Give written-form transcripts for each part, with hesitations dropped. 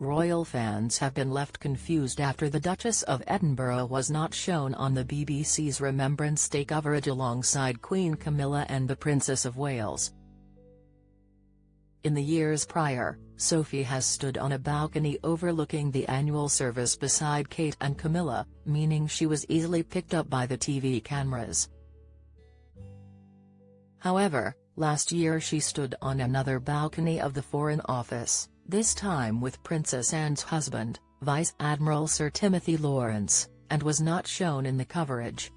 Royal fans have been left confused after the Duchess of Edinburgh was not shown on the BBC's Remembrance Day coverage alongside Queen Camilla and the Princess of Wales. In the years prior, Sophie has stood on a balcony overlooking the annual service beside Kate and Camilla, meaning she was easily picked up by the TV cameras. However, last year she stood on another balcony of the Foreign Office, this time with Princess Anne's husband, Vice Admiral Sir Timothy Lawrence, and was not shown in the coverage.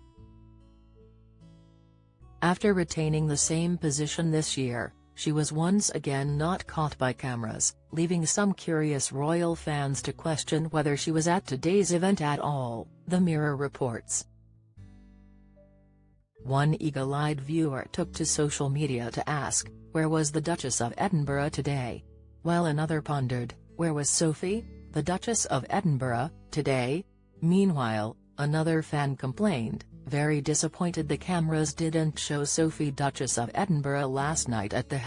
After retaining the same position this year, she was once again not caught by cameras, leaving some curious royal fans to question whether she was at today's event at all, the Mirror reports. One eagle-eyed viewer took to social media to ask, "Where was the Duchess of Edinburgh today?" While another pondered, "Where was Sophie, the Duchess of Edinburgh, today?" Meanwhile, another fan complained, very disappointed the cameras didn't show Sophie Duchess of Edinburgh last night at the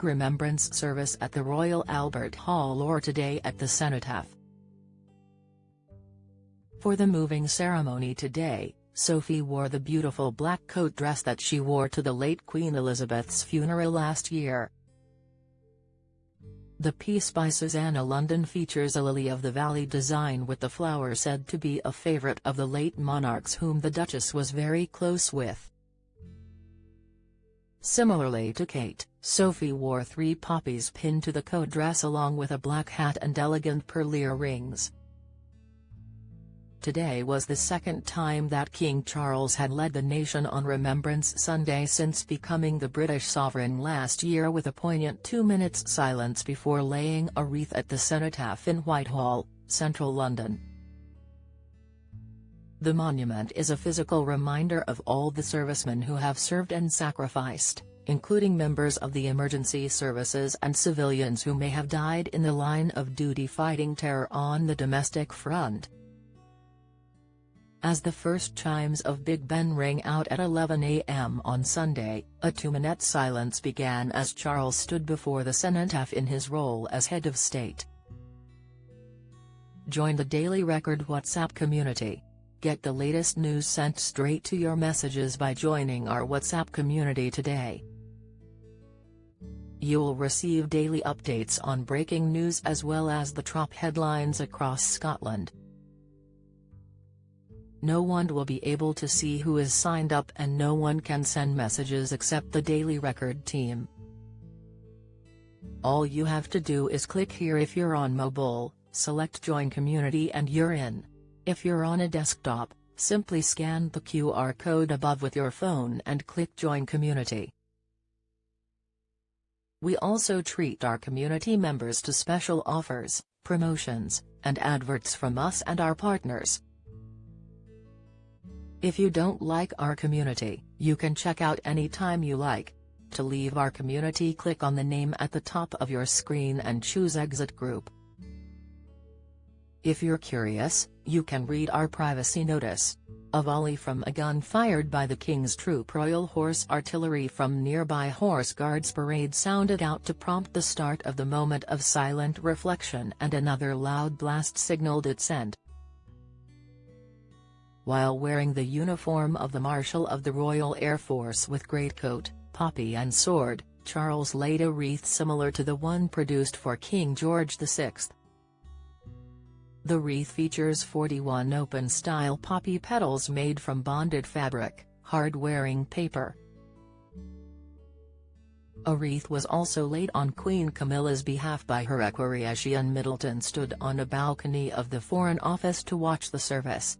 #Remembrance service at the Royal Albert Hall or today at the Cenotaph. For the moving ceremony today, Sophie wore the beautiful black coat dress that she wore to the late Queen Elizabeth's funeral last year. The piece by Susanna London features a lily-of-the-valley design with the flower said to be a favourite of the late monarchs whom the Duchess was very close with. Similarly to Kate, Sophie wore 3 poppies pinned to the coat dress along with a black hat and elegant pearl earrings. Today was the second time that King Charles had led the nation on Remembrance Sunday since becoming the British sovereign last year, with a poignant 2 minutes silence before laying a wreath at the Cenotaph in Whitehall, central London. The monument is a physical reminder of all the servicemen who have served and sacrificed, including members of the emergency services and civilians who may have died in the line of duty fighting terror on the domestic front. As the first chimes of Big Ben rang out at 11 a.m. on Sunday, a 2-minute silence began as Charles stood before the Cenotaph in his role as head of state. Join the Daily Record WhatsApp community. Get the latest news sent straight to your messages by joining our WhatsApp community today. You'll receive daily updates on breaking news as well as the top headlines across Scotland. No one will be able to see who is signed up and no one can send messages except the Daily Record team. All you have to do is click here if you're on mobile, select Join Community and you're in. If you're on a desktop, simply scan the QR code above with your phone and click Join Community. We also treat our community members to special offers, promotions, and adverts from us and our partners. If you don't like our community, you can check out anytime you like. To leave our community, click on the name at the top of your screen and choose Exit Group. If you're curious, you can read our privacy notice. A volley from a gun fired by the King's Troop Royal Horse Artillery from nearby Horse Guards Parade sounded out to prompt the start of the moment of silent reflection, and another loud blast signaled its end. While wearing the uniform of the Marshal of the Royal Air Force with greatcoat, poppy and sword, Charles laid a wreath similar to the one produced for King George VI. The wreath features 41 open-style poppy petals made from bonded fabric, hard-wearing paper. A wreath was also laid on Queen Camilla's behalf by her equerry as she and Middleton stood on a balcony of the Foreign Office to watch the service.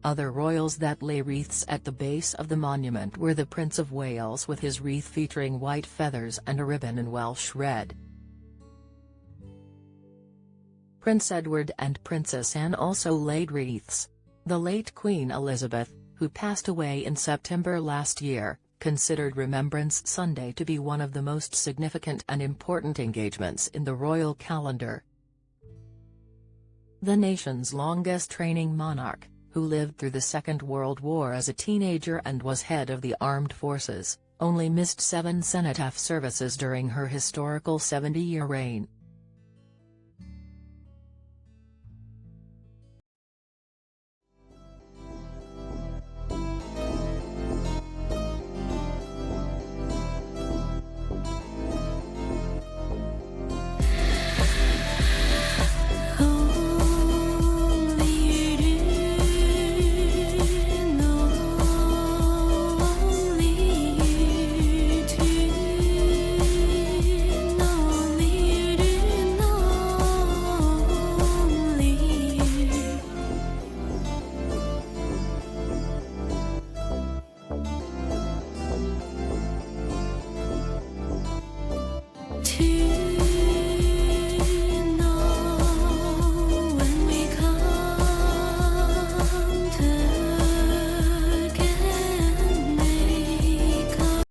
Other royals that lay wreaths at the base of the monument were the Prince of Wales with his wreath featuring white feathers and a ribbon in Welsh red. Prince Edward and Princess Anne also laid wreaths. The late Queen Elizabeth, who passed away in September last year, considered Remembrance Sunday to be one of the most significant and important engagements in the royal calendar. The nation's longest-reigning monarch, who lived through the Second World War as a teenager and was head of the armed forces, only missed 7 cenotaph services during her historical 70-year reign.